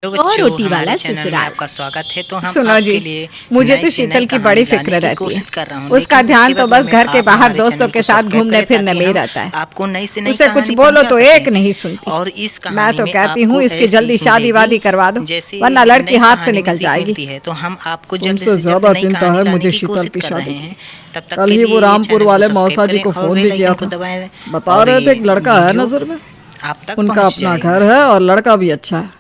Hello और बच्चों, रोटी हमारे वाला चैनल में ससुराल। आपका स्वागत है। तो हम सुनो जी, आपके लिए मुझे नई तो से शीतल नई की कहानी बड़ी लाने फिक्र की रहती है। कोशिश कर रहा हूँ, उसका लेकिन ध्यान उसके तो बदले बस में घर के आप बाहर हमारे दोस्तों चैनल के को साथ सब्सक्राइब घूमने करें फिरने ताकि में ही हम रहता है। आपको नई से नई उसे कुछ कहानी बोलो पहुंचा तो सकें। एक नहीं सुनती। और इस मैं कहानी तो में कहती हूँ आपको इसकी ऐसी जल्दी सीख शादी मिलेगी वादी करवा दो, जैसे वरना लड़की नई हाथ से कहानी में निकल सीख जाएगी। मिलती है। तो हम आपको जल्द तुमसे से जल्द ज्यादा नई चिंता कहानी है लाने मुझे की शीतल कोशिश की कर शादी रहे की। हैं। तब तक कल के ही वो लिए ये रामपुर चैनल को वाले सब्सक्राइब मौसा जी करें को और फोन बेल भी किया आइकन को था। दबाएं बता और रहे थे ये कि लड़का है वीडियो नजर में। आप तक उनका पहुंच अपना जाएगा। घर है और लड़का भी अच्छा है।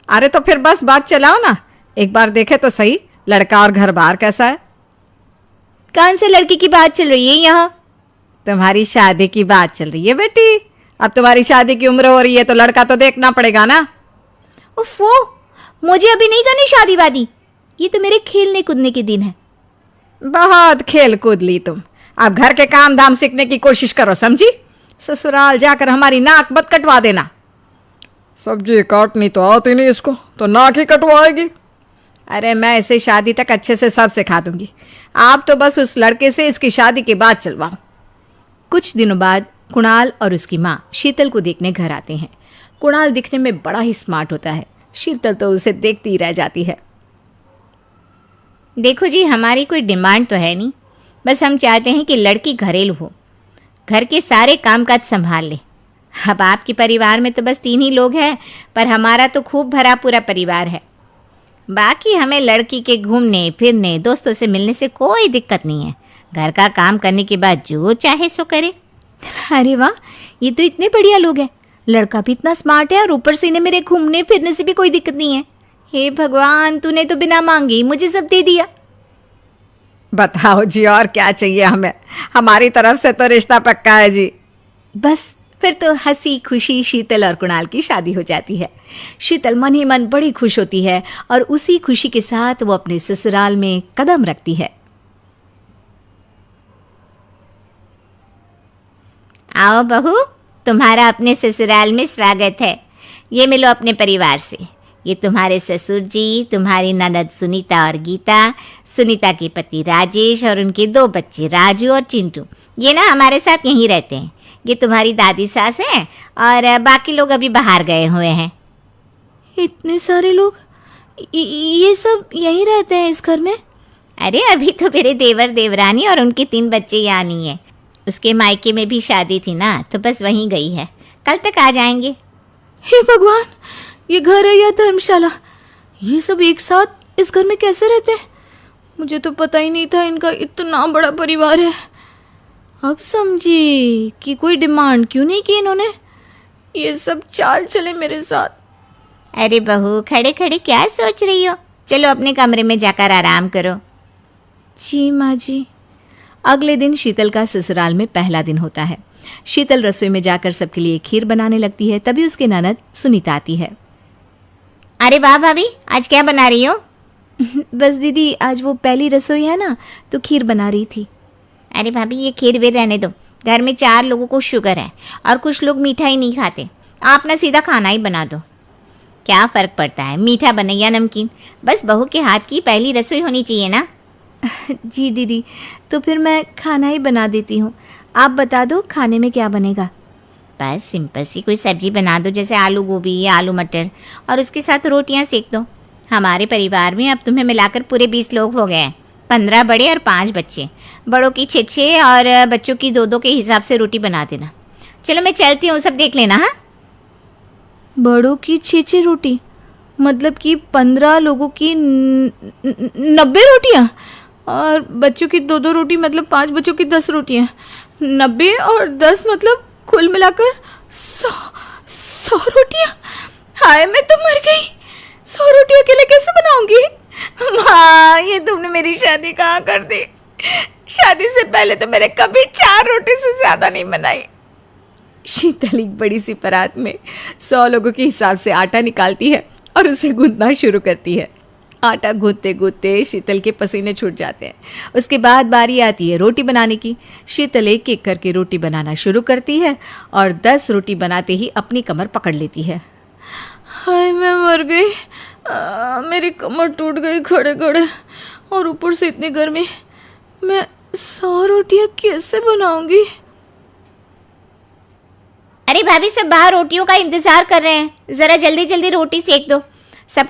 अरे तो फिर बस बात चलाओ ना, एक बार देखे तो सही लड़का और घर बार कैसा है। कौन से लड़की की बात चल रही है यहाँ? तुम्हारी शादी की बात चल रही है बेटी। अब तुम्हारी शादी की उम्र हो रही है तो लड़का तो देखना पड़ेगा ना। उफ़ो, मुझे अभी नहीं करनी शादी वादी। ये तो मेरे खेलने कूदने के दिन है। बहुत खेल कूद ली तुम, अब घर के काम धाम सीखने की कोशिश करो, समझी। ससुराल जाकर हमारी नाक मत कटवा देना। सब्जी काटनी तो आती नहीं इसको, तो नाक ही कटवाएगी। अरे मैं इसे शादी तक अच्छे से सब सिखा दूंगी। आप तो बस उस लड़के से इसकी शादी के बाद चलवाओ। कुछ दिनों बाद कुणाल और उसकी माँ शीतल को देखने घर आते हैं। कुणाल दिखने में बड़ा ही स्मार्ट होता है। शीतल तो उसे देखती ही रह जाती है। देखो जी, हमारी कोई डिमांड तो है नहीं, बस हम चाहते हैं कि लड़की घरेलू हो, घर के सारे कामकाज संभाल ले। अब आपके परिवार में तो बस 3 ही लोग हैं, पर हमारा तो खूब भरा पूरा परिवार है। बाकी हमें लड़की के घूमने फिरने दोस्तों से मिलने से कोई दिक्कत नहीं है। घर का काम करने के बाद जो चाहे सो करे। अरे वाह, ये तो इतने बढ़िया लोग हैं। लड़का भी इतना स्मार्ट है और ऊपर से इन्हें मेरे घूमने फिरने से भी कोई दिक्कत नहीं है। हे भगवान, तूने तो बिना मांगे ही मुझे सब दे दिया। बताओ जी, और क्या चाहिए हमें। हमारी तरफ से तो रिश्ता पक्का है जी। बस फिर तो हंसी खुशी शीतल और कुणाल की शादी हो जाती है। शीतल मन ही मन बड़ी खुश होती है और उसी खुशी के साथ वो अपने ससुराल में कदम रखती है। आओ बहू, तुम्हारा अपने ससुराल में स्वागत है। ये मिलो अपने परिवार से। ये तुम्हारे ससुर जी, तुम्हारी ननद सुनीता और गीता, सुनीता के पति राजेश और उनके 2 बच्चे राजू और चिंटू। ये ना हमारे साथ यहीं रहते हैं। ये तुम्हारी दादी सास हैं और बाकी लोग अभी बाहर गए हुए हैं। इतने सारे लोग, ये सब यहीं रहते हैं इस घर में? अरे अभी तो मेरे देवर देवरानी और उनके 3 बच्चे यहाँ नहीं है। उसके मायके में भी शादी थी ना, तो बस वहीं गई है। कल तक आ जाएंगे। हे भगवान, ये घर है या धर्मशाला? ये सब एक साथ इस घर में कैसे रहते हैं? मुझे तो पता ही नहीं था इनका इतना बड़ा परिवार है। अब समझी कि कोई डिमांड क्यों नहीं की इन्होंने। ये सब चाल चले मेरे साथ। अरे बहू, खड़े खड़े क्या सोच रही हो? चलो अपने कमरे में जाकर आराम करो। जी माँ जी। अगले दिन शीतल का ससुराल में पहला दिन होता है। शीतल रसोई में जाकर सबके लिए खीर बनाने लगती है। तभी उसके ननद सुनीता आती है। अरे वाह भाभी, आज क्या बना रही हो? बस दीदी, आज वो पहली रसोई है ना, तो खीर बना रही थी। अरे भाभी, ये खीर वीर रहने दो। घर में 4 लोगों को शुगर है और कुछ लोग मीठा ही नहीं खाते। आप ना सीधा खाना ही बना दो। क्या फ़र्क पड़ता है, मीठा बने या नमकीन, बस बहू के हाथ की पहली रसोई होनी चाहिए ना। जी दीदी, तो फिर मैं खाना ही बना देती हूँ। आप बता दो खाने में क्या बनेगा। बस सिंपल सी कोई सब्जी बना दो, जैसे आलू गोभी या आलू मटर, और उसके साथ रोटियाँ सेक दो। हमारे परिवार में अब तुम्हें मिलाकर पूरे 20 लोग हो गए हैं। 15 बड़े और 5 बच्चे। बड़ों की 6-6 और बच्चों की 2-2 के हिसाब से रोटी बना देना। चलो मैं चलती हूँ, सब देख लेना। हाँ, बड़ों की 6-6 रोटी मतलब कि 15 लोगों की 90 रोटियाँ, और बच्चों की 2-2 रोटी मतलब 5 बच्चों की 10 रोटियाँ। 90 और 10 मतलब कुल मिलाकर 100 रोटियाँ। हाय, मैं तो मर गई। 100 रोटी अकेले कैसे बनाऊंगी? माँ, ये तुमने मेरी शादी कहाँ कर दी? शादी से पहले तो मैंने कभी 4 रोटी से ज़्यादा नहीं बनाई। शीतल एक बड़ी सी परात में 100 लोगों के हिसाब से आटा निकालती है और उसे गूंथना शुरू करती है। आटा गूंथते गूंथते शीतल के पसीने छूट जाते हैं। उसके बाद बारी आती है रोटी बनाने की। शीतल एक एक करके रोटी बनाना शुरू करती है और 10 रोटी बनाते ही अपनी कमर पकड़ लेती है। हाय, मैं मर गई। मेरी कमर टूट गई खड़े खड़े, और ऊपर से इतनी गर्मी। मैं 100 रोटियां कैसे बनाऊंगी? अरे भाभी, सब बाहर रोटियों का इंतजार कर रहे हैं, जरा जल्दी जल्दी रोटी सेक दो। सब